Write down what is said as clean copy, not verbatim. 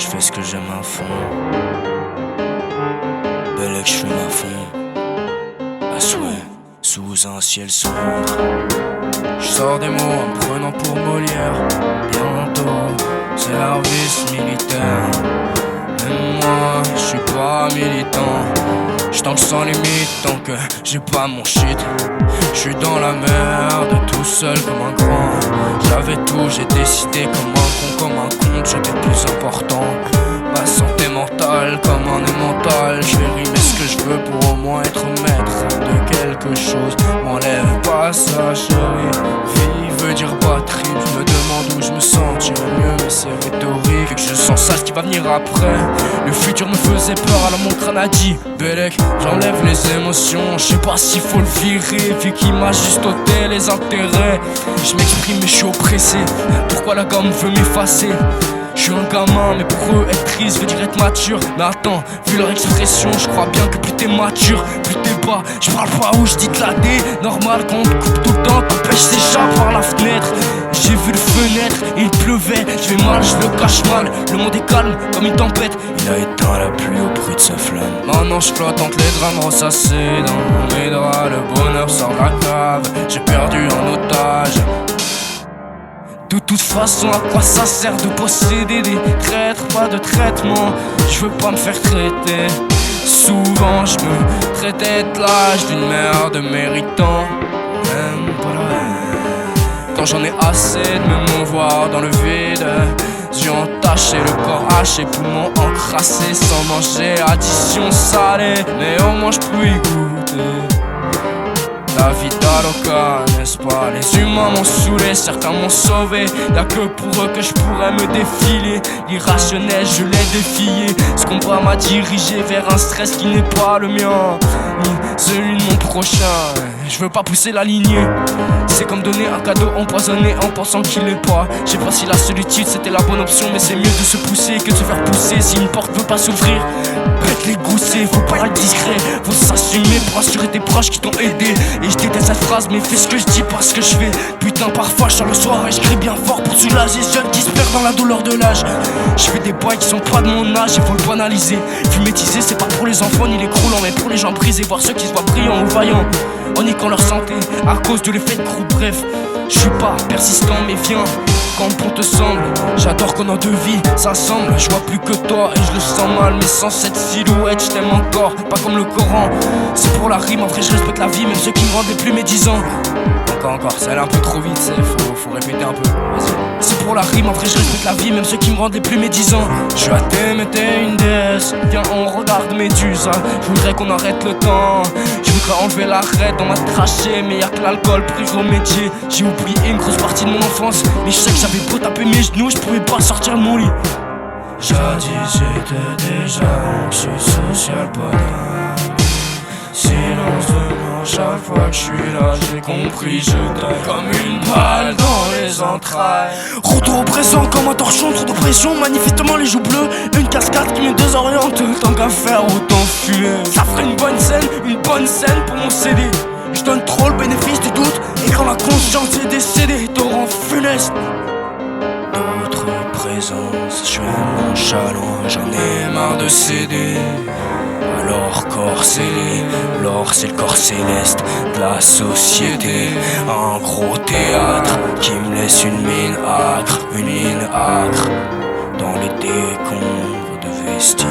Je fais ce que j'aime à fond. Bellec, je fume à fond. À souhait, sous un ciel sombre. Je sors des mots en me prenant pour Molière. Bientôt, service militaire. Même moi, je suis pas militant. J'tank sans limite tant que j'ai pas mon shit. J'suis dans la merde, tout seul comme un grand. J'avais tout, j'ai décidé comme un con, j'étais plus important. Ma santé mentale comme un mental. J'vais rimer ce que j'veux pour au moins être maître de quelque chose. M'enlève pas ça chérie. Vie veut dire batterie. J'me demande où j'me sentirais mieux, mais c'est rhétorique. Vu que je sens ça ce qui va venir après. Le futur me faisait peur, alors mon crâne a dit Bellec, j'enlève les émotions. J'sais pas s'il faut le virer, vu qu'il m'a juste ôté les intérêts. J'm'exprime mais j'suis oppressé. Pourquoi la gomme veut m'effacer? Je suis un gamin, mais pour eux être triste veut dire être mature. Mais attends, vu leur expression, je crois bien que plus t'es mature, plus t'es bas. Je parle pas où je dis de la D. Normal quand on te coupe tout le temps, t'empêches ses chats par la fenêtre. J'ai vu le fenêtre et il pleuvait. Je vais mal, je le cache mal. Le monde est calme comme une tempête. Il a éteint la pluie au bruit de sa flamme. Maintenant je flotte entre les drames ressassés dans mes draps. Le bonheur sort de la cave. J'ai perdu en otage. De toute façon, à quoi ça sert de posséder des traîtres? Pas de traitement, je veux pas me faire traiter. Souvent, je me traitais de l'âge d'une merde méritant même pas la haine. Quand j'en ai assez de me mouvoir dans le vide, yeux entachés, le corps haché, poumons encrassés, sans manger, addition salée. Mais au moins, je peux y goûter. La vie d'Aloca, n'est-ce pas? Les humains m'ont saoulé, certains m'ont sauvé. Y'a que pour eux que je pourrais me défiler. L'irrationnel, je l'ai défié. Ce combat m'a dirigé vers un stress qui n'est pas le mien, ni celui de mon prochain. Je veux pas pousser la lignée. C'est comme donner un cadeau empoisonné en pensant qu'il l'est pas. Je sais pas si la solitude c'était la bonne option, mais c'est mieux de se pousser que de se faire pousser. Si une porte veut pas s'ouvrir, prête les goussets. Faut pas être discret, faut s'assumer pour assurer tes proches qui t'ont aidé. Et je déteste cette phrase, mais fais ce que je dis, pas ce que je fais. Putain, parfois je sors le soir et je crie bien fort pour soulager ce jeune qui se perd dans la douleur de l'âge. Je fais des bails qui sont pas de mon âge, il faut le banaliser. Fumétiser, c'est pas pour les enfants ni les croulants, mais pour les gens brisés. Voir ceux qui se voient brillants ou vaillants en niquant leur santé à cause de l'effet de groupe. Bref, je suis pas persistant, mais viens quand bon te semble. J'adore qu'on en deux vies, ça semble. Je vois plus que toi et je le sens mal. Mais sans cette silhouette, je t'aime encore, pas comme le Coran. C'est pour la rime, en vrai je respecte la vie, même ceux qui me rendaient plus médisant. Encore, ça allait un peu trop vite, faut répéter un peu. Vas-y. C'est pour la rime, en vrai je respecte la vie, même ceux qui me rendaient plus médisant. Je suis à t'aimer, t'es une déesse. Viens, on regarde Médusa. Je voudrais qu'on arrête le temps. Je voudrais enlever l'arrêt dans ma trachée, mais y'a que l'alcool pour y remédier. J'ai oublié une grosse partie de mon enfance, mais je sais que j'avais beau taper mes genoux, je pouvais pas sortir de mon lit. Jadis j'étais déjà anxieux, social, pas d'âme. Silence devant chaque fois que je suis là, j'ai compris, je t'aime comme une balle dans les entrailles. Retour au présent comme un torchon, trop d'oppression, manifestement les joues bleues. Une cascade qui me désoriente, tant qu'à faire autant fumer. Ça ferait une bonne scène pour mon CD. Je donne trop le bénéfice du doute, et quand la conscience est décédée, torrent funeste. D'autres présences, je suis nonchalant, j'en ai marre de céder. Alors corps scellé, l'or c'est le corps céleste de la société. Un gros théâtre qui me laisse une mine âcre dans les décombres de vestiges.